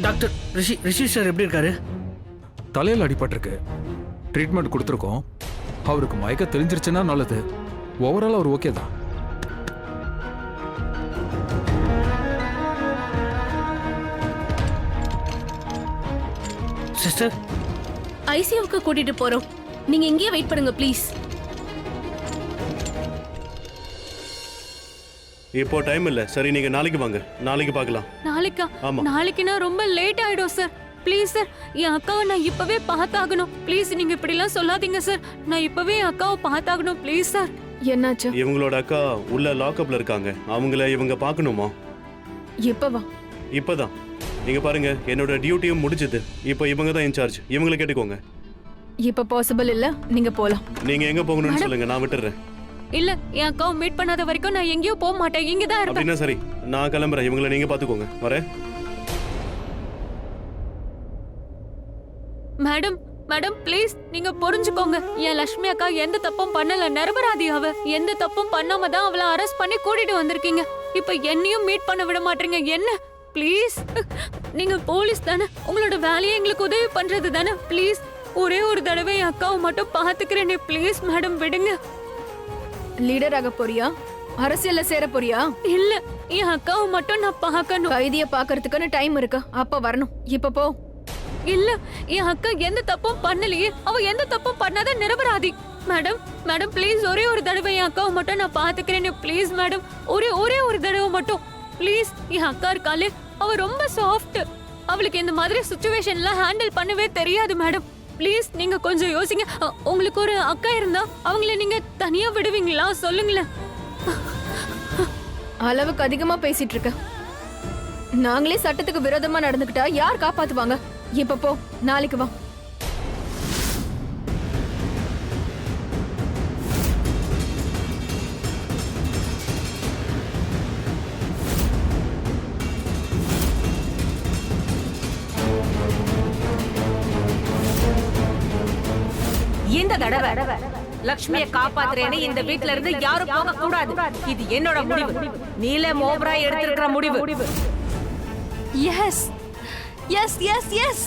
Doctor ரிஷி sir எப்படி இருக்காரு? தலையில் அடிபட்டிருக்கு. ட்ரீட்மெண்ட் கொடுத்துருக்கோம். அவருக்கு மயக்க தெரிஞ்சிருச்சுன்னா நல்லது. ஓவரால் அவர் ஓகே தான். சிஸ்டர், ஐசியூவுக்கு கூட்டிட்டு போறோம். நீங்க இங்கேயே வெயிட் பண்ணுங்க ப்ளீஸ். இப்போ டைம் இல்ல. சரி, நீங்க நாளைக்கு வாங்க. நாளைக்கு பார்க்கலாம். நாளைக்கா? ஆமா. நாளைக்குனா ரொம்ப லேட் ஆயிடும் சார். ப்ளீஸ் சார், என் அக்காவை நான் இப்பவே பார்த்தாகணும். ப்ளீஸ் நீங்க இப்படிலாம் சொல்லாதீங்க சார். நான் இப்பவே என் அக்காவை பார்த்தாகணும். Please sir. என்னாச்சு? இவங்களோட அக்கா உள்ள லாக்அப்ல இருக்காங்க. அவங்கள இவங்க பார்க்கணுமா? எப்பவா? இப்பதான். நீங்க பாருங்க, என்னோட டியூட்டியும் முடிஞ்சது. இப்போ இவங்க தான் இன்சார்ஜ். இவங்களை கேட்டுக்கோங்க. இப்ப பாசிபிள் இல்ல. நீங்க போலாம். நீங்க எங்க போகணும்னு சொல்லுங்க, நான் விட்டுறேன். இல்ல, என் அக்காவை மீட் பண்ணாத வரைக்கும் நான் எங்கேயும் போக மாட்டேன். இங்க தான் இருப்பேன். அப்படின்னா சரி, நான் கிளம்புறேன். இவங்களை நீங்க பாத்துக்கோங்க. வரேன். மேடம், மேடம் ப்ளீஸ் நீங்க புரிஞ்சுக்கோங்க. என் லட்சுமி அக்கா எந்த தப்பும் பண்ணல. நிரபராதி அவ. எந்த தப்பும் பண்ணாம தான் அவளை அரெஸ்ட் பண்ணி கூட்டிட்டு வந்திருக்கீங்க. இப்ப என்னையும் மீட் பண்ண விட மாட்டீங்க. என்ன ப்ளீஸ்? நீங்க போலீஸ் தானே? உங்களோட வேலையை எங்களுக்கு உதவி பண்றது தானே? ப்ளீஸ் ஒரே ஒரு தடவை என் அக்காவை மட்டும் பாத்துக்கிறேனே. ப்ளீஸ் மேடம் விடுங்க. லீடர் ஆக போறியா? அரசியல்ல சேர போறியா? இல்ல, என் அக்காவை மட்டும் நான் பார்க்கணும். கைதிய பாக்குறதுக்கான டைம் இருக்கு. அப்ப வரணும். இப்ப போ. இல்ல, என் அக்கா எந்த தப்பும் பண்ணலையே. அவ எந்த தப்பும் பண்ணாத நிரபராதி. மேடம், மேடம் ப்ளீஸ் ஒரே ஒரு தடவை என் அக்காவை மட்டும் நான் பாத்துக்கிறேனே. ப்ளீஸ் மேடம், ஒரே ஒரு தடவை மட்டும் ப்ளீஸ். என் அக்கா இருக்காளே, அவ ரொம்ப சாஃப்ட். அவளுக்கு இந்த மாதிரி சிச்சுவேஷன்லாம் ஹேண்டில் பண்ணவே தெரியாது மேடம். ப்ளீஸ் நீங்க கொஞ்சம் யோசிங்க. உங்களுக்கு ஒரு அக்கா இருந்தா அவங்கள நீங்க தனியா விடுவீங்களா? சொல்லுங்களேன். அளவுக்கு அதிகமா பேசிட்டு இருக்க. நாங்களே சட்டத்துக்கு விரோதமா நடந்துக்கிட்டா யார் காப்பாத்துவாங்க? இப்ப போ. நாளைக்கு வா. இந்த தடவை லட்சுமியை காப்பாத்துறேன்னு இந்த வீட்ல இருந்து யாரும் போக கூடாது. இது என்னோட முடிவு. நீலம் ஓபராய் எடுத்திருக்கிற முடிவு. Yes yes yes yes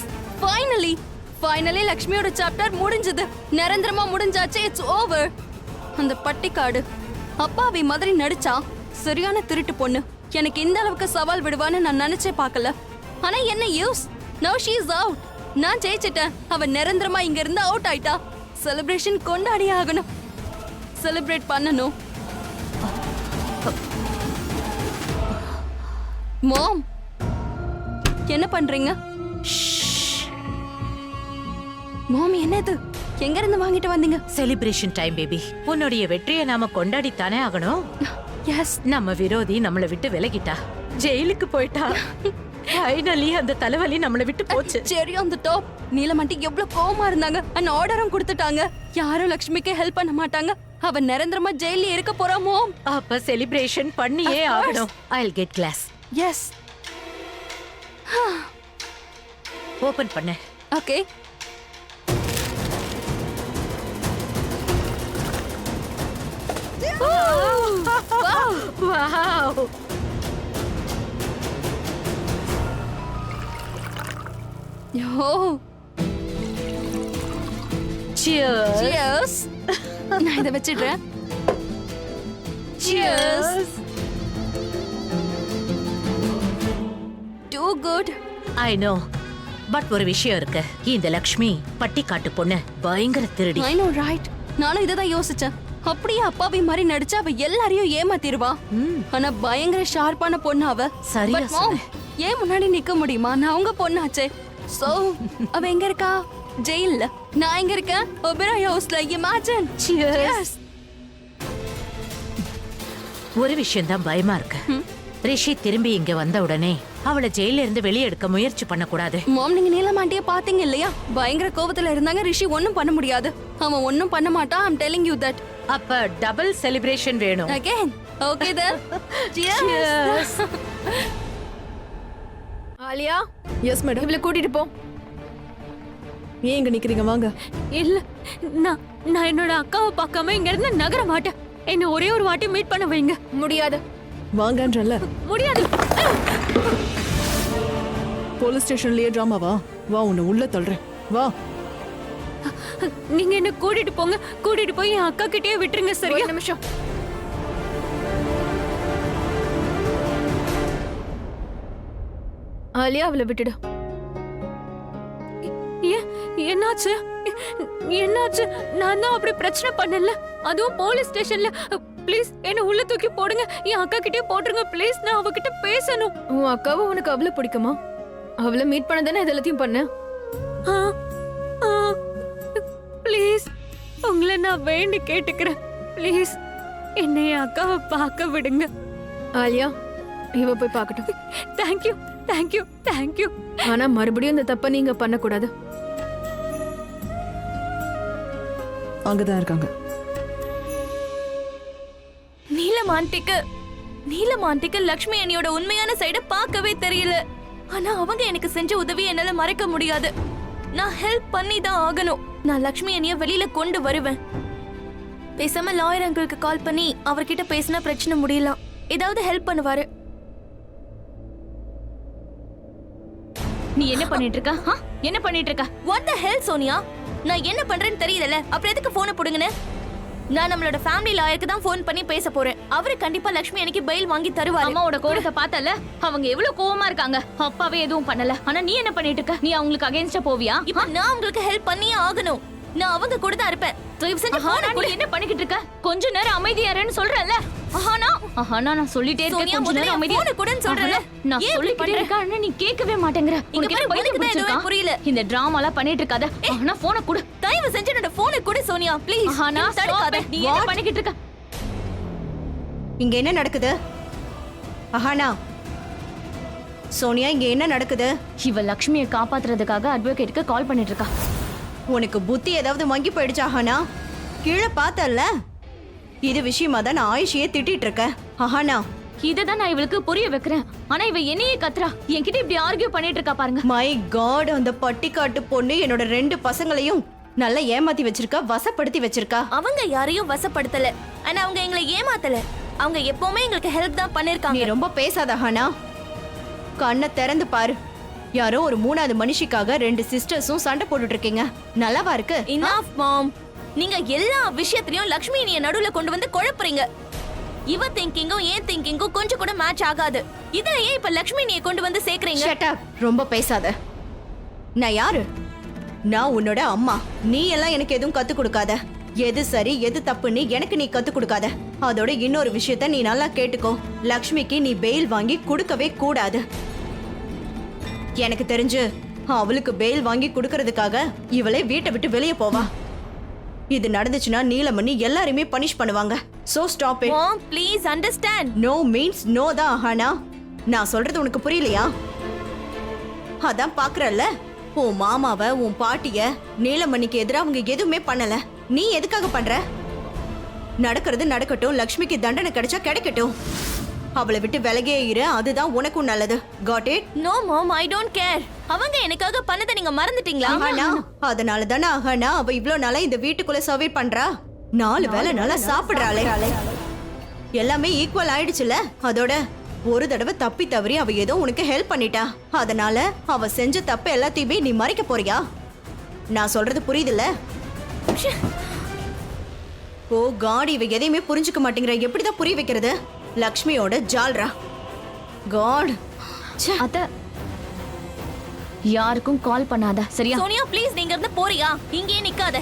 finally லக்ஷ்மியோட சாப்டர் முடிஞ்சது. நிரந்தரமா முடிஞ்சாச்சு. It's over. அந்த பட்டிக்காடு அப்பாவி மாதிரி நடிச்சா சரியான திருட்டு பொண்ணு. எனக்கு இந்த அளவுக்கு சவால் விடுவான்னு நான் நினைச்சே பார்க்கல. ஆனா என்ன யூஸ்? நவ ஷீ இஸ் அவுட். நான் ஜெயிச்சிட்டேன். அவ நிரந்தரமா இங்க இருந்து அவுட் ஆயிட்டா. செலிப்ரேஷன் கொண்டாடி ஆகணும். செலிப்ரேட் பண்ணணும். மாம், என்ன பண்றீங்க? மாம், என்னது? எங்க இருந்து வாங்கிட்டு வந்தீங்க? Celebration time baby. உன்னுடைய வெற்றியை நாம கொண்டாடித்தானே ஆகணும். எஸ். நம்ம விரோதி நம்மளை விட்டு விலகிட்டா. ஜெயிலுக்கு போயிட்டா. ஃபைனலி அந்த தலைவலி நம்மளை விட்டு போச்சு. சரி, அந்த டாப் நீலமண்டி எவ்வளவு கோவமா இருந்தாங்க. அந்த ஆர்டரும் கொடுத்துட்டாங்க. யாரும் லக்ஷ்மிக்கு ஹெல்ப் பண்ண மாட்டாங்க. அவ நிரந்தரமா ஜெயில இருக்க போறா மாம். அப்ப செலிப்ரேஷன் பண்ணியே ஆகணும். I'll get glass. Yes. Open பண்ணு. Okay. Wow. Yo. Cheers. Cheers. நான் இத வச்சிடுறேன். Cheers. Too good. I know. But ஒரு விஷயம் இருக்கு. இந்த லக்ஷ்மி பட்டிக்காட்டு பொண்ணு பயங்கர திருடி. I know right. நானும் இத தான் யோசிச்சேன். அப்படியே அப்பாவி மாதிரி நடிச்சா அவ எல்லாரையும் ஏமாத்திடுவா. ஆனா பயங்கர ஷார்ப்பான பொண்ணு அவ. சரியா சொன்ன. ஏன் முன்னாடி நிக்க முடியுமா? நான் அவங்க பொண்ணாச்சே. சோ அவ எங்க இருக்கா? ஜெயில்ல. நான் எங்க இருக்கேன்? ஒபெராய் ஹவுஸ்ல. இமேஜின். Cheers. ஒரு விஷயம் தான் பயமா இருக்கு. ரிஷி திரும்பி இங்க வந்த உடனே அவளை ஜெயில இருந்து வெளியே எடுக்க முயற்சி பண்ண கூடாது. மாம், நீங்க நீலமாண்டிய பாத்தீங்க இல்லையா? பயங்கர கோபத்துல இருந்தாங்க. ரிஷி ஒண்ணும் பண்ண முடியாது. அவன் ஒண்ணும் பண்ண மாட்டான். I'm telling you that. அப்ப டபுள் செலிப்ரேஷன் வேணும். Again. Okay then. Cheers. Aliya. Yes madam. இவளை கூட்டிட்டு போ. ஏன் இங்க நிக்கிறீங்க? வாங்க. இல்ல, நான் என்னோட அக்காவை பார்க்காம இங்க இருந்து நகர மாட்டேன். என்ன ஒரே ஒரு வாட்டி மீட் பண்ண வைங்க. முடியாது. வாங்கன்றல. முடியாது. போலீஸ் ஸ்டேஷன்லயே டிராமாவா? வா உன்னை உள்ள தள்ளுறேன். வா. நீங்க என்ன கூட்டிட்டு போங்க, கூட்டிட்டு போய் என் அக்கா கிட்டயே விட்டுருங்க. சரியா? ஒரு நிமிஷம். ஆலியா, அவளை விட்டுடு. என்னாச்சு? என்னாச்சு? நான் தான் அப்படி பிரச்சனை பண்ணல, அதுவும் போலீஸ் ஸ்டேஷன்ல. ப்ளீஸ் என்ன உள்ள தூக்கி போடுங்க, என் அக்கா கிட்டே போட்டுருங்க ப்ளீஸ். நான் அவகிட்ட பேசணும். உன் அக்காவை உனக்கு அவ்வளவு பிடிக்குமா? அவளை மீட் பண்ண தானே இது எல்லாத்தையும் பண்ண. ப்ளீஸ் உங்களை நான் வேண்டி கேட்டுக்கிறேன். ப்ளீஸ் என்னை என் அக்காவை பார்க்க விடுங்க. ஆலியா, இவ போய் பார்க்கட்டும். Thank you thank you thank you. ஆனா மறுபடியும் இந்த தப்ப நீங்க பண்ணக்கூடாது. அங்கதான் இருக்காங்க. நீலமாண்டிக்கு லக்ஷ்மி அண்ணியோட உண்மையான சைட பார்க்கவே தெரியல. ஆனா அவங்க எனக்கு செஞ்ச உதவி என்னால மறக்க முடியாது. நான் ஹெல்ப் பண்ணி தான் ஆகணும். நான் லக்ஷ்மி அண்ணிய வெளியில கொண்டு வருவேன். பேசாம லாயர் அங்கிளுக்கு கால் பண்ணி அவர்கிட்ட பேசினா பிரச்சனை முடியலாம். ஏதாவது ஹெல்ப் பண்ணுவாரு. நீ என்ன பண்ணிட்டு இருக்க? என்ன பண்ணிட்டு இருக்க? வாட் தி ஹெல் சோனியா? நான் என்ன பண்றேன்னு தெரியல. அப்புறம் எதுக்கு போனை புடுங்கன? நான் நம்மளோட ஃபேமிலி லாயருக்கு தான் ஃபோன் பண்ணி பேச போறேன். அவரு கண்டிப்பா லக்ஷ்மி அன்னைக்கு பெயில் வாங்கி தருவாரு. அம்மாவோட கோவத்தை பார்த்தல, அவங்க எவ்வளவு கோவமா இருக்காங்க. அப்பாவே எதுவும் பண்ணல, ஆனா நீ என்ன பண்ணிட்டு இருக்க? நீ அவங்களுக்கு அகைன்ஸ்டா போவியா? இப்ப நான் உங்களுக்கு ஹெல்ப் பண்ணியே ஆகணும். நான் அவங்க கூட தான் இருப்பேன். தயவு செஞ்சு போனை நீ என்ன பண்ணிக்கிட்டு இருக்க? கொஞ்ச நேரம் அமைதியா இருன்னு சொல்றேன்ல. ஆஹானா நான் சொல்லிட்டே இருக்கேன், கொஞ்ச நேரம் அமைதியா போனை கூடன்னு சொல்றேன்ல. நான் சொல்லிக்கிட்டே இருக்கேன், ஆனா நீ கேட்கவே மாட்டேங்கற. உனக்கு என்ன பைத்தியம் பிடிச்சிருக்கா? புரியல. இந்த டிராமாலாம் பண்ணிட்டு இருக்காத. ஆனா போனை கொடு. தயவு செஞ்சு என்னோட போனை கொடு சோனியா ப்ளீஸ். ஆஹானா தடுக்காத. நீ என்ன பண்ணிக்கிட்டு இருக்க? இங்க என்ன நடக்குது? அஹானா, சோனியா, இங்க என்ன நடக்குது? இவ லக்ஷ்மியை காப்பாத்துறதுக்காக அட்வொகேட்டுக்கு கால் பண்ணிட்டு இருக்கா. உனக்கு புத்தி ஏதாவது மங்கி போயிடுச்சா அஹானா? கீழே பார்த்தல்ல, இது விஷயமா தான் நான் ஆயுஷியை திட்டிட்டு இருக்கேன். அஹானா, இததான் நான் இவளுக்கு புரிய வைக்கிறேன், ஆனா இவ என்னையே கத்துறா. என்கிட்ட இப்படி ஆர்கியூ பண்ணிட்டு இருக்கா பாருங்க. மை காட், அந்த பட்டிக்காட்டு பொண்ணு என்னோட 2 பசங்களையும் நல்லா ஏமாத்தி வச்சிருக்கா, வசப்படுத்தி வச்சிருக்கா. அவங்க யாரையும் வசப்படுத்தல, ஆனா அவங்க எங்களை ஏமாத்தல. அவங்க எப்பவுமே எங்களுக்கு ஹெல்ப் தான் நீ பண்ணிருக்காங்க. ரொம்ப பேசாத அஹானா. கண்ணை திறந்து பாரு. யாரோ ஒரு 3வது மனுஷிக்காக 2 சிஸ்டர்ஸும் சண்டை போட்டுட்டு இருக்கீங்க. நல்லாவா இருக்கு? இனஃப் மாம். நீங்க எல்லா விஷயத்திலயும் லக்ஷ்மி நீ நடுவுல கொண்டு வந்து குழப்புறீங்க. இவ திங்கிங்கும் ஏன் திங்கிங்கும் கொஞ்சம் கூட மேட்ச் ஆகாது. இதுல ஏன் இப்ப லக்ஷ்மி நீ கொண்டு வந்து சேர்க்கறீங்க? Shut up. ரொம்ப பேசாத. நான் யாரு? நான் உன்னோட அம்மா. நீ எல்லாம் எனக்கு எதுவும் கத்து கொடுக்காத. எது சரி எது தப்புன்னு எனக்கு நீ கத்து கொடுக்காத. அதோட இன்னொரு விஷயத்த நீ நல்லா கேட்டுக்கோ. லக்ஷ்மிக்கு நீ பெயில் வாங்கி கொடுக்கவே கூடாது. எனக்கு தெரிஞ்சு அவளுக்கு பெயில் வாங்கி கொடுக்கறதுக்காக இவளே வீட்டை விட்டு வெளியே போவா. இது நடந்துச்சுன்னா நீலமணி எல்லாரையுமே பனிஷ் பண்ணுவாங்க. So stop it. Mom please understand. No means no தான் அஹானா. நான் சொல்றது உனக்கு புரியலையா? அதான் பாக்குறல்ல, உன் மாமாவ உன் பாட்டிய நீலமணிக்கு எதிராக அவங்க எதுவுமே பண்ணல. நீ எதுக்காக பண்ற? நடக்கிறது நடக்கட்டும். லக்ஷ்மிக்கு தண்டனை கிடைச்சா கிடைக்கட்டும். அவளை விட்டு விலகே இரு, அதுதான் உனக்கும் நல்லது. Got it? No mom, I don't care. அவங்க எனக்காக பண்ணதை நீங்க மறந்துட்டீங்களா? அஹானா, அதனால தானே அஹானா அவ இவ்ளோ நாளா இந்த வீட்டுக்குள்ள சர்வே பண்றா. 4 வேளை நல்லா சாப்பிடுறாளே. எல்லாமே ஈக்குவல் ஆயிடுச்சுல. அதோட ஒரு தடவை தப்பி தவறி அவ ஏதோ உனக்கு ஹெல்ப் பண்ணிட்டா. அதனால அவ செஞ்ச தப்பு எல்லாத்தையுமே நீ மறைக்க போறியா? நான் சொல்றது புரியுதுல்ல? ஓ காட், இவ எதையுமே புரிஞ்சுக்க மாட்டேங்கிற. எப்படிதான் புரிய வைக்கிறது? லக்ஷ்மியோட ஜால்ரா. காட். அத்த யாருக்கும் கால் பண்ணாத, சரியா? சோனியா ப்ளீஸ், நீங்க இருந்து போறியா? இங்கேயே நிக்காத.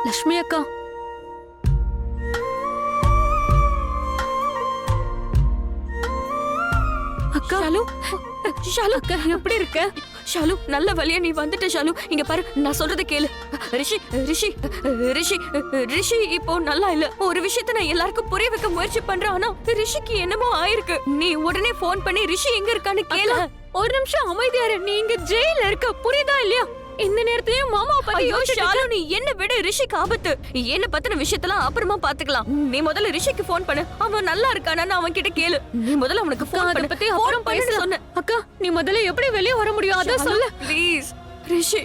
லக்ஷ்மி அக்கா, அக்கா. ஷாலு, ஷாலு அக்கா எப்படி இருக்க? ஷாலு, நல்ல வழியா நீ வந்துட்ட. ஷாலு, இங்க பாரு, நான் சொல்றத கேளு. ரிஷி ரிஷி ரிஷி ரிஷி இப்போ நல்லா இல்ல. ஒரு விஷயத்தை நான் எல்லாருக்கும் புரிய வைக்க முயற்சி பண்றேன், ஆனா ரிஷிக்கு என்னமோ ஆயிருக்கு. நீ உடனே போன் பண்ணி ரிஷி எங்க இருக்கான்னு கேளு. ஒரு நிமிஷம் அமைதியா இரு. நீ இங்க ஜெயில இருக்க, புரியுதா இல்லையா? இந்த நேரத்துலயும் மாமா பத்தி யோசிச்சாலு நீ என்ன விட. ரிஷிக்கு ஆபத்து. என்ன பத்தின விஷயத்தெல்லாம் அப்புறமா பாத்துக்கலாம். நீ முதல்ல ரிஷிக்கு போன் பண்ணு. அவன் நல்லா இருக்கானான்னு அவன் கிட்ட கேளு. நீ முதல்ல அவனுக்கு போன் பண்ணு. பத்தி அப்புறம் பேச சொன்ன. அக்கா, நீ முதல்ல எப்படி வெளிய வர முடியும் அத சொல்லு ப்ளீஸ். ரிஷி,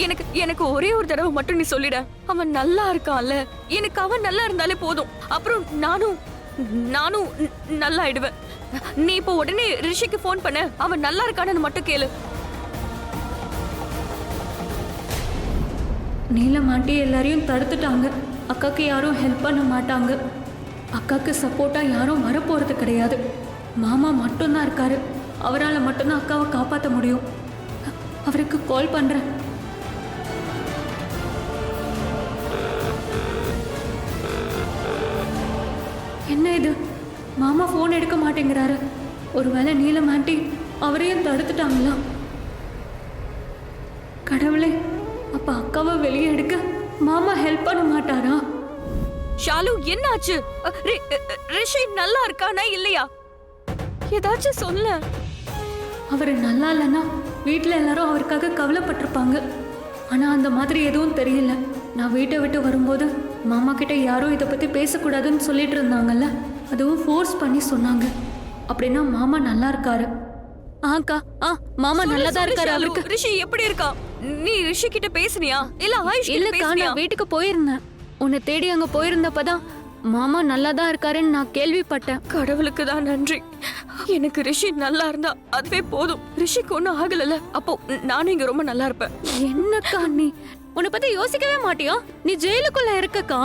எனக்கு எனக்கு ஒரே ஒரு தடவை மட்டும் நீ சொல்லிட. அவன் நல்லா இருக்கான்ல, எனக்கு அவன் நல்லா இருந்தாலே போதும். அப்புறம் நானும் நல்லா ஆயிடுவேன். நீ இப்போ உடனே ரிஷிக்கு ஃபோன் பண்ண, அவன் நல்லா இருக்கான்னு மட்டும் கேளு. நீலம் ஆண்டி எல்லாரையும் தடுத்துட்டாங்க. அக்காக்கு யாரும் ஹெல்ப் பண்ண மாட்டாங்க. அக்காக்கு சப்போர்ட்டா யாரும் வரப்போறது கிடையாது. மாமா மட்டும்தான் இருக்காரு. அவரால் மட்டும்தான் அக்காவை காப்பாற்ற முடியும். அவருக்கு கால் பண்றேன். என்ன இது, மாமா ஃபோன் எடுக்க மாட்டேங்கிறாரு. ஒருவேளை நீலம் ஆண்டி அவரையும் தடுத்துட்டாங்களா? கடவுளே, அப்ப அக்காவை வெளியே எடுக்க மாமா ஹெல்ப் பண்ண மாட்டாரா? ஷாலு, என்னாச்சு? ரிஷி நல்லா இருக்கானா இல்லையா? ஏதாச்சும் சொல்ல. அவர் நல்லா இல்லைன்னா வீட்டில் எல்லாரும் அவருக்காக கவலைப்பட்டிருப்பாங்க. ஆனால் அந்த மாதிரி எதுவும் தெரியல. நான் வீட்டை விட்டு வரும்போது மாமா கிட்ட யாரும் இதை பற்றி பேசக்கூடாதுன்னு சொல்லிட்டு இருந்தாங்கல்ல, அதுவும் ஃபோர்ஸ் பண்ணி சொன்னாங்க. அப்படின்னா மாமா நல்லா இருக்காரு. ஆக்கா, மாமா நல்லா தான் இருக்காரு. அவருக்கு ரிஷி எப்படி இருக்கா? நீ ரிஷி கிட்ட பேசுனியா? இல்ல ஆயுஷ் கிட்ட இல்லக்கா, பேசுனியா? நான் வீட்டுக்கு போயிருந்தேன். உன்னை தேடி அங்க போயிருந்தப்பதான் மாமா நல்லா தான் இருக்காருன்னு நான் கேள்விப்பட்டேன். கடவுளுக்கு தான் நன்றி. எனக்கு ரிஷி நல்லா இருந்தா அதுவே போதும். ரிஷிக்கு ஒன்றும் ஆகலல்ல, அப்போ நானும் இங்க ரொம்ப நல்லா இருப்பேன். என்னக்கா நீ உன்னை பத்தி யோசிக்கவே மாட்டியா? நீ ஜெயிலுக்குள்ள இருக்கக்கா.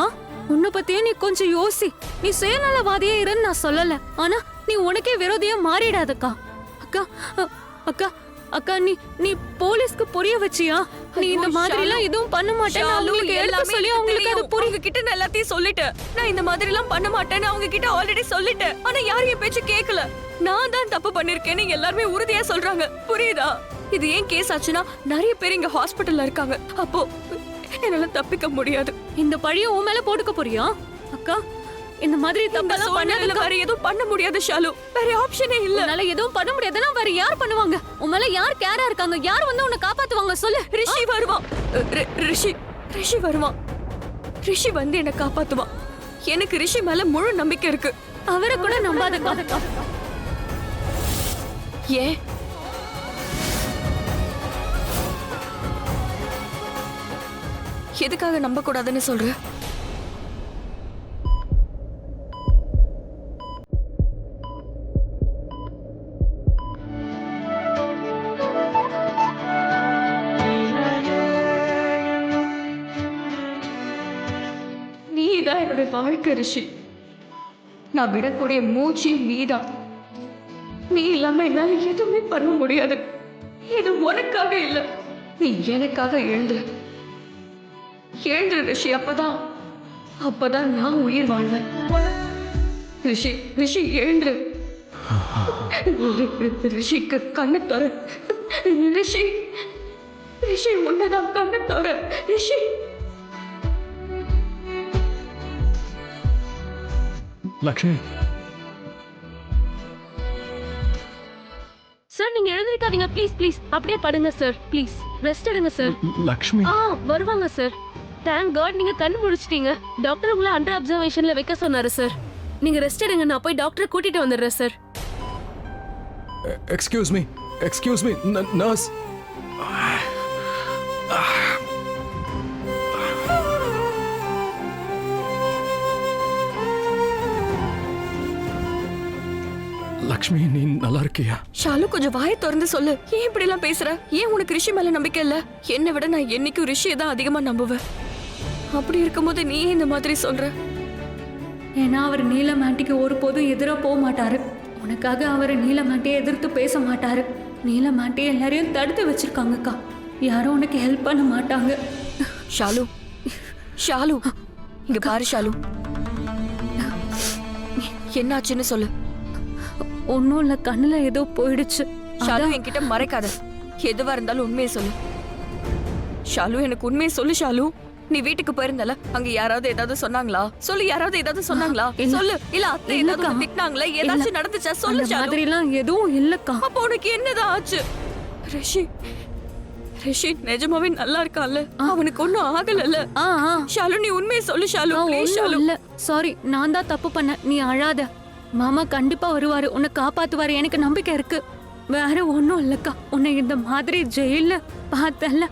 உன்னை பத்தியும் நீ கொஞ்சம் யோசி. நீ சுயநலவாதியே இருன்னு நான் சொல்லல, ஆனா நீ உனக்கே விரோதியா மாறிடாதக்கா. அக்கா அக்கா அக்கா, நீ போலீஸ்க்கு புரிய வச்சியா? நீ இந்த மாதிரி எல்லாம் எதுவும் பண்ண மாட்டேன்னு அவங்களுக்கு எடுத்து சொல்லி அவங்களுக்கு அது புரியுங்க கிட்ட நான் எல்லாத்தையும் சொல்லிட்டேன். நான் இந்த மாதிரி எல்லாம் பண்ண மாட்டேன்னு அவங்க கிட்ட ஆல்ரெடி சொல்லிட்டேன். ஆனா யாரும் என் பேச்சு கேட்கல. நான் தான் தப்பு பண்ணிருக்கேன்னு எல்லாருமே உறுதியா சொல்றாங்க. புரியுதா? இது ஏன் கேஸ் ஆச்சுன்னா நிறைய பேர் இங்க ஹாஸ்பிட்டல்ல இருக்காங்க. அப்போ என்னால தப்பிக்க முடியாது. இந்த பழிய உன் மேல போட்டுக்க போறியா? அக்கா, இந்த மாதிரி தப்பெல்லாம் பண்ணதுல வேற எதுவும் பண்ண முடியாது ஷாலு. வேற ஆப்ஷனே இல்ல. உன்னால எதுவும் பண்ண முடியாதுன்னா வேற யார் பண்ணுவாங்க? உன் மேல யார் கேரா இருக்காங்க? யார் வந்து உன்னை காப்பாத்துவாங்க சொல்லு. ரிஷி வருவான். ரிஷி வருவான். ரிஷி வந்து என்ன காப்பாத்துவான். எனக்கு ரிஷி மேல முழு நம்பிக்கை இருக்கு. அவரை கூட நம்பாதக்கா. ஏன்? எதுக்காக நம்ப கூடாதுன்னு சொல்ற? நீதான் என்னுடைய வாழ்க்கை ரிஷி. நான் விடக்கூடிய மூச்சு நீதான். நீ இல்லாம என்னால எதுவுமே பண்ண முடியாது. இது உனக்காக இல்ல, நீ எனக்காக எழுந்துரு ரிஷி. அப்பதான் நான் உயிர் வாழ்வேன். ரிஷி எழுந்துரு. ரிஷிக்கு கண்ணு தர. ரிஷி உன்னதான் கண்ணு தர. ரிஷி லக்ஷ்மி, சார் நீங்க எழுந்திருக்காதீங்க ப்ளீஸ் ப்ளீஸ். அப்படியே படுங்க சார், ப்ளீஸ் ரெஸ்ட் எடுங்க சார். லக்ஷ்மி வருவாங்க சார். தேங்க் காட் நீங்க கண்ணு முடிச்சிட்டீங்க. டாக்டர் உங்களை அண்டர் அப்சர்வேஷன்ல வைக்க சொன்னாரு சார். நீங்க ரெஸ்ட் எடுங்க, நான் போய் டாக்டரை கூட்டிட்டு வந்துடுறேன் sir. Excuse me nurse. Lakshmi, நீ நல்லா இருக்கியா? ஷாலு, கொஞ்சம் வாயை திறந்து சொல்லு. ஏன் இப்படி எல்லாம் பேசுற? ஏன் உனக்கு ரிஷி மேல நம்பிக்கை இல்ல? என்னை விட நான் என்னைக்கும் ரிஷியை தான் அதிகமா நம்புவேன். அப்படி இருக்கும்போது நீ இந்த மாதிரி சொல்ற? ஏன்னா அவர் நீலம் ஆண்டிக்கு ஒருபோதும் எதிராக போக மாட்டாரு. உனக்காக அவர் நீலம் ஆண்டியை எதிர்த்து பேச மாட்டாரு. நீலம் ஆண்டியை எல்லாரையும் தடுத்து வச்சிருக்காங்கக்கா. யாரும் உனக்கு ஹெல்ப் பண்ண மாட்டாங்க. ஷாலு இங்க பாரு ஷாலு, என்னாச்சுன்னு சொல்லு. ஒன்னும் இல்ல, கண்ணுல ஏதோ போயிடுச்சு. ஷாலு, என்கிட்ட மறைக்காத. எதுவா இருந்தாலும் உண்மையை சொல்லு. ஷாலு, எனக்கு உண்மையை சொல்லு. ஷாலு, நீ வீட்டுக்கு போயிருந்தல, அங்க யாராவது ஏதாவது சொன்னாங்களா? சொல்லு, யாராவது ஏதாவது சொன்னாங்களா? சொல்லு. இல்ல அத்தை ஏதாவது திட்டினாங்களா? ஏதாச்சும் நடந்துச்சா? சொல்லு ஷாலு. மாதிரி எல்லாம் எதுவும் இல்லக்கா. அப்ப உனக்கு என்னதான் ஆச்சு? ரிஷி நிஜமாவே நல்லா இருக்கான்ல? அவனுக்கு ஒண்ணும் ஆகலல்ல? ஷாலு, நீ உண்மையை சொல்லு ஷாலு, ப்ளீஸ் ஷாலு. இல்ல சாரி, நான் தான் தப்பு பண்ண. நீ அழாத. மாமா கண்டிப்பா வருவாரு, உன்னை காப்பாத்துவாரு. எனக்கு நம்பிக்கை இருக்கு. வேற ஒண்ணும் இல்லக்கா. உன்னை இந்த மாதிரி ஜெயில பார்த்தல,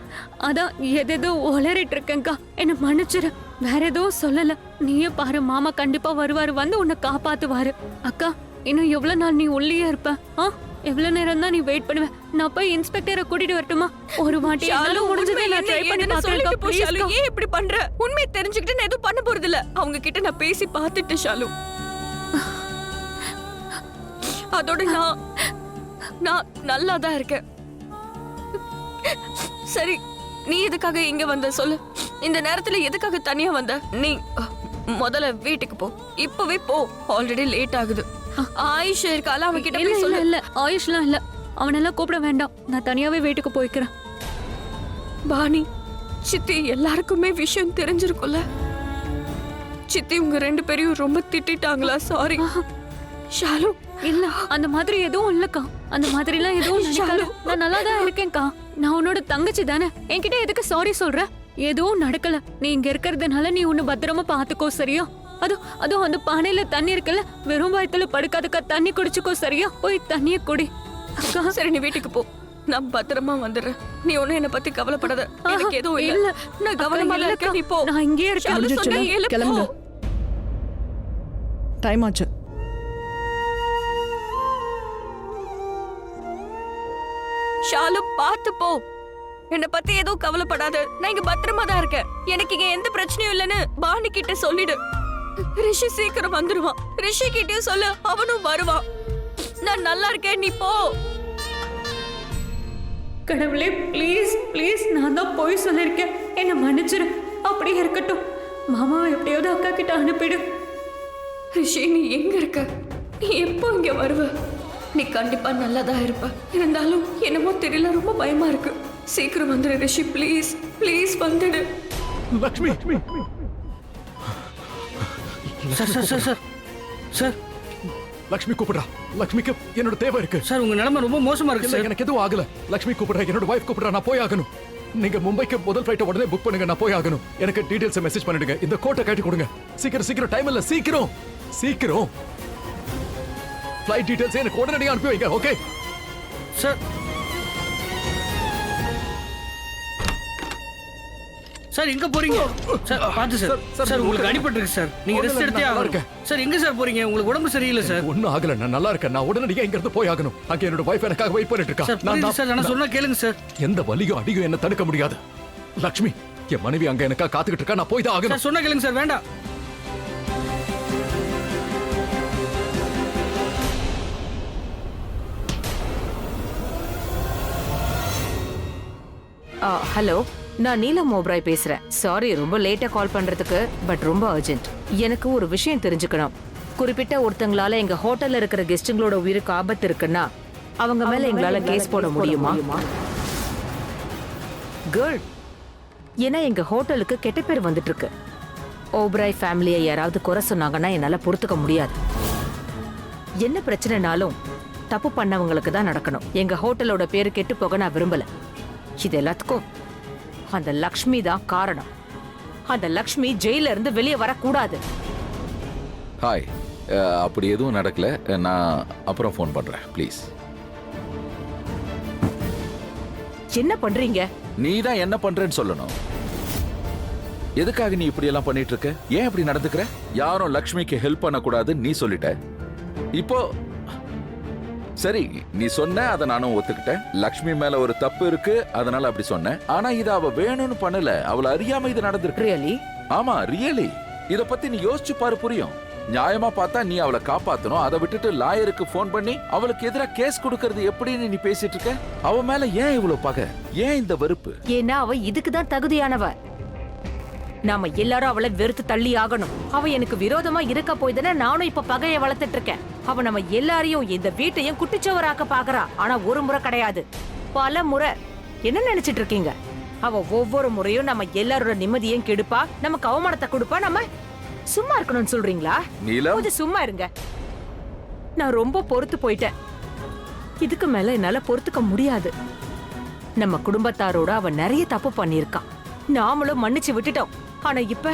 அதான் எதேதோ உளறிட்டு இருக்கேன்க்கா. என்ன மன்னிச்சிரு. வேற எதுவும் சொல்லல. நீயே பாரு, மாமா கண்டிப்பா வருவாரு, வந்து உன்னை காப்பாத்துவாரு. அக்கா, இன்னும் எவ்வளவு நாள் நீ உள்ளே இருப்ப? எவ்வளவு நேரம் தான் நீ வெயிட் பண்ணுவ? நான் போய் இன்ஸ்பெக்டரை கூட்டிட்டு வரட்டுமா? ஒரு வாட்டி என்னால முடிஞ்சதை நான் ட்ரை பண்ணி பார்க்கறேன்க்கா. ப்ளீஸ் கா. ஏன் இப்படி பண்ற? உண்மை தெரிஞ்சுக்கிட்டு நான் எதுவும் பண்ண போறது இல்ல. அவங்க கிட்ட நான் பேசி பார்த்துட்டு ஷாலு. அதோட நான் நல்லா தான் இருக்கேன். சரி, நீ எதுக்காக இங்க வந்த சொல்லு. இந்த நேரத்துல எதுக்காக தனியா வந்த? நீ முதல்ல வீட்டுக்கு போ. இப்பவே போ. ஆல்ரெடி லேட் ஆகுது. ஆயுஷ் இருக்கால, அவன் கிட்ட போய் சொல்லு. இல்ல ஆயுஷ்லாம் இல்ல, அவனெல்லாம் கூப்பிட வேண்டாம். நான் தனியாவே வீட்டுக்கு போய்க்கிறேன். பாணி, சித்தி எல்லாருக்குமே விஷயம் தெரிஞ்சிருக்கும்ல. சித்தி உங்க 2 பேரையும் ரொம்ப திட்டாங்களா? சாரி ஷாலு. இல்ல, அந்த மாதிரி எதுவும் இல்லக்கா. அந்த மாதிரி எல்லாம் எதுவும் நினைக்காத. நான் நல்லா தான் இருக்கேன்க்கா. நான் உன்னோட தங்கச்சி தானே. என்கிட்ட எதுக்கு சாரி சொல்ற? எதுவும் நடக்கல. நீ இங்க இருக்கிறதுனால நீ உன்னை பத்திரமா பாத்துக்கோ, சரியா? அதுவும் அந்த பானையில தண்ணி இருக்குல்ல, வெறும் வயித்துல படுக்காதுக்கா. தண்ணி குடிச்சுக்கோ, சரியா? போய் தண்ணிய குடி அக்கா. சரி, நீ வீட்டுக்கு போ. நான் பத்திரமா வந்துடுறேன். நீ ஒன்னும் என்ன பத்தி கவலைப்படாத. எனக்கு எதுவும் இல்ல. இல்ல. நான் கவனமா இல்லக்கா. இருக்கேன். நீ போ. நான் இங்கேயே இருக்கேன். ஷாலு சொன்னா கேளு, போ. கிளம்புங்க. டைம் ஆச்சு. ஷாலு, பாத்து போ. என்ன பத்தி எதுவும் கவலைப்படாத. நான் இங்க பத்திரமா தான் இருக்கேன். எனக்கு இங்க எந்த பிரச்சனையும் இல்லைன்னு பாணி கிட்ட சொல்லிடு. ரிஷி சீக்கிரம் வந்துருவான். ரிஷி கிட்டயும் சொல்லு, அவனும் வருவான். நான் நல்லா இருக்கேன், நீ போ. கடவுளே, ப்ளீஸ் ப்ளீஸ், நான் தான் போய் சொல்லிருக்கேன். என்ன மன்னிச்சிரு. அப்படியே இருக்கட்டும். மாமாவை எப்படியாவது அக்கா கிட்ட அனுப்பிடு. ரிஷி, நீ எங்க இருக்க? நீ எப்போ இங்க வருவ? நீ கண்டிப்பா நல்லாதான் இருப்ப. இருந்தாலும் என்னமோ தெரியல, ரொம்ப பயமா இருக்கு. சீக்கிரம் வந்துடு ரிஷி, ப்ளீஸ் ப்ளீஸ் வந்துடு. Lakshmi, sir sir sir sir sir Lakshmi கூப்பிடுறா. லக்ஷ்மிக்கு என்னோட தேவை இருக்கு. சார், உங்க நிலைமை ரொம்ப மோசமா இருக்கு சார். எனக்கு எதுவும் ஆகல. லக்ஷ்மி கூப்பிடுறா. என்னோட வைஃப் கூப்பிடுறா. நான் போய் ஆகணும். நீங்க மும்பைக்கு முதல் ஃபிளைட் உடனே புக் பண்ணுங்க. நான் போய் ஆகணும். எனக்கு டீடைல்ஸ் மெசேஜ் பண்ணிடுங்க. இந்த கோட்டை காட்டி கொடுங்க. சீக்கிரம் சீக்கிரம், டைம் இல்ல. சீக்கிரம் சீக்கிரம். ஃபிளைட் டீடைல்ஸ் எனக்கு உடனடியாக அனுப்பி வைங்க. Okay sir. சார், எங்க போறீங்க? சார், பாத்து சார். சார், உங்களுக்கு அடிபட்டிருக்கு சார். நீங்க ரெஸ்ட் எடுத்தே ஆகணும். சார், எங்க சார் போறீங்க? உங்களுக்கு உடம்பு சரியில்லை சார். ஒன்னும் ஆகல. நான் நல்லா இருக்கேன். நான் உடனடியாக இங்க இருந்து போய் ஆகணும். அங்க என்னோட வைஃப் எனக்காக வெயிட் பண்ணிட்டு இருக்கா. சார், புரியுது சார். நான் சொன்னா கேளுங்க சார். எந்த வலியும் அடியும் என்ன தடுக்க முடியாது. லக்ஷ்மி, என் மனைவி அங்க எனக்காக காத்துக்கிட்டு இருக்கா. நான் போய் தான் ஆகணும். சார், சொன்னா கேளுங்க சார். வேண்டாம். ஹலோ, நான் நீலம் ஓப்ராய் பேசுறேன். சாரி ரொம்ப லேட்டா கால் பண்றதுக்கு, பட் ரொம்ப அர்ஜென்ட். எனக்கு ஒரு விஷயம் தெரிஞ்சுக்கணும். குறிப்பிட்ட ஒருத்தங்களால எங்க ஹோட்டல்ல இருக்கிற கெஸ்ட்டுங்களோட உயிருக்கு ஆபத்து இருக்குன்னா அவங்க மேல எங்களால கேஸ் போட முடியுமா? குட். ஏன்னா எங்க ஹோட்டலுக்கு கெட்ட பேர் வந்துட்டு இருக்கு. ஓப்ராய் ஃபேமிலியை யாராவது குறை சொன்னாங்கன்னா என்னால பொறுத்துக்க முடியாது. என்ன பிரச்சனைனாலும் தப்பு பண்ணவங்களுக்கு தான் நடக்கணும். எங்க ஹோட்டலோட பேரு கெட்டு போக நான் விரும்பல. இது எல்லாத்துக்கும் அந்த லக்ஷ்மி தான் காரணம். அந்த லக்ஷ்மி ஜெயில இருந்து வெளியே வரக்கூடாது. ஹாய், அப்படி எதுவும் நடக்கல. நான் அப்புறம் ஃபோன் பண்றேன், ப்ளீஸ். என்ன பண்றீங்க? நீ தான் என்ன பண்றேன்னு சொல்லணும். எதுக்காக நீ இப்படி எல்லாம் பண்ணிட்டு இருக்க? ஏன் இப்படி நடந்துக்கிற? யாரும் லக்ஷ்மிக்கு ஹெல்ப் பண்ணக்கூடாதுன்னு நீ சொல்லிட்ட. இப்போ சரி, நீ சொன்ன, அதை நானும் ஒத்துக்கிட்டேன். லக்ஷ்மி மேல ஒரு தப்பு இருக்கு, அதனால அப்படி சொன்னேன். ஆனா இத அவ வேணும்னு பண்ணல. அவள அறியாம இது நடந்திருக்கு. ரியலி? ஆமா, ரியலி. இத பத்தி நீ யோசிச்சு பாரு, புரியும். நியாயமா பார்த்தா நீ அவளை காப்பாத்தணும். அதை விட்டுட்டு லாயருக்கு போன் பண்ணி அவளுக்கு எதிராக கேஸ் கொடுக்கறது எப்படின்னு நீ பேசிட்டு இருக்க. அவ மேல ஏன் இவ்வளவு பகை? ஏன் இந்த வெறுப்பு? ஏன்னா அவ இதுக்கு தான் தகுதியானவ. நாம எல்லாரும் அவளை வெறுத்து தள்ளி ஆகணும். அவ எனக்கு விரோதமா இருக்க போய்தானே நானும் இப்ப பகையை வளர்த்துட்டு இருக்கேன். அவ நம்ம எல்லாரையும், இந்த வீட்டையும் குட்டிச்சவராக்க பாக்குறா. ஆனா ஒரு முறை கிடையாது, பல முறை. என்ன நினைச்சிட்டு இருக்கீங்க? அவ ஒவ்வொரு முறையும் நம்ம எல்லாரோட நிம்மதியும் கெடுப்பா, நமக்கு அவமானத்தை கொடுப்பா. நம்ம சும்மா இருக்கணும்னு சொல்றீங்களா? கொஞ்சம் சும்மா இருங்க. நான் ரொம்ப பொறுத்து போயிட்டேன். இதுக்கு மேல என்னால பொறுத்துக்க முடியாது. நம்ம குடும்பத்தாரோட அவ நிறைய தப்பு பண்ணிருக்கான். நாமளும் மன்னிச்சு விட்டுட்டோம். ஆனா இப்ப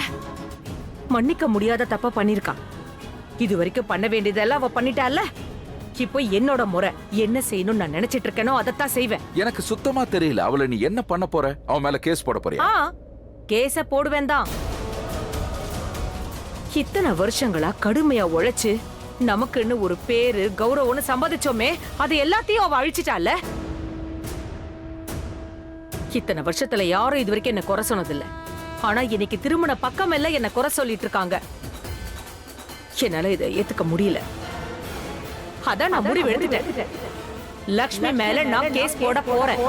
மன்னிக்க முடியாத தப்ப பண்ணிருக்கான். இது வரைக்கும் பண்ண வேண்டியதெல்லாம் அவ பண்ணிட்டால. இப்போ என்னோட முறை என்ன செய்யணும்னு நான் நினைச்சிட்டு இருக்கேனோ அதைத்தான் செய்வேன். எனக்கு சுத்தமா தெரியல அவளை நீ என்ன பண்ண போற? அவன் மேல கேஸ் போட போறியா? கேஸ போடுவேன் தான். இத்தனை வருஷங்களா கடுமையா உழைச்சு நமக்குன்னு ஒரு பேரு கௌரவம்னு சம்பாதிச்சோமே, அது எல்லாத்தையும் அவ அழிச்சிட்டால. இத்தனை வருஷத்துல யாரும் இது வரைக்கும் என்ன குறை சொன்னதில்ல. ஆனா இன்னைக்கு திருமண பக்கம் எல்லாம் என்ன குறை சொல்லிட்டு இருக்காங்க. என்னால இதை ஏத்துக்க முடியல. அதான் நான் முடிவு எடுத்துட்டேன். லக்ஷ்மி மேல நான் கேஸ் போட போறேன்.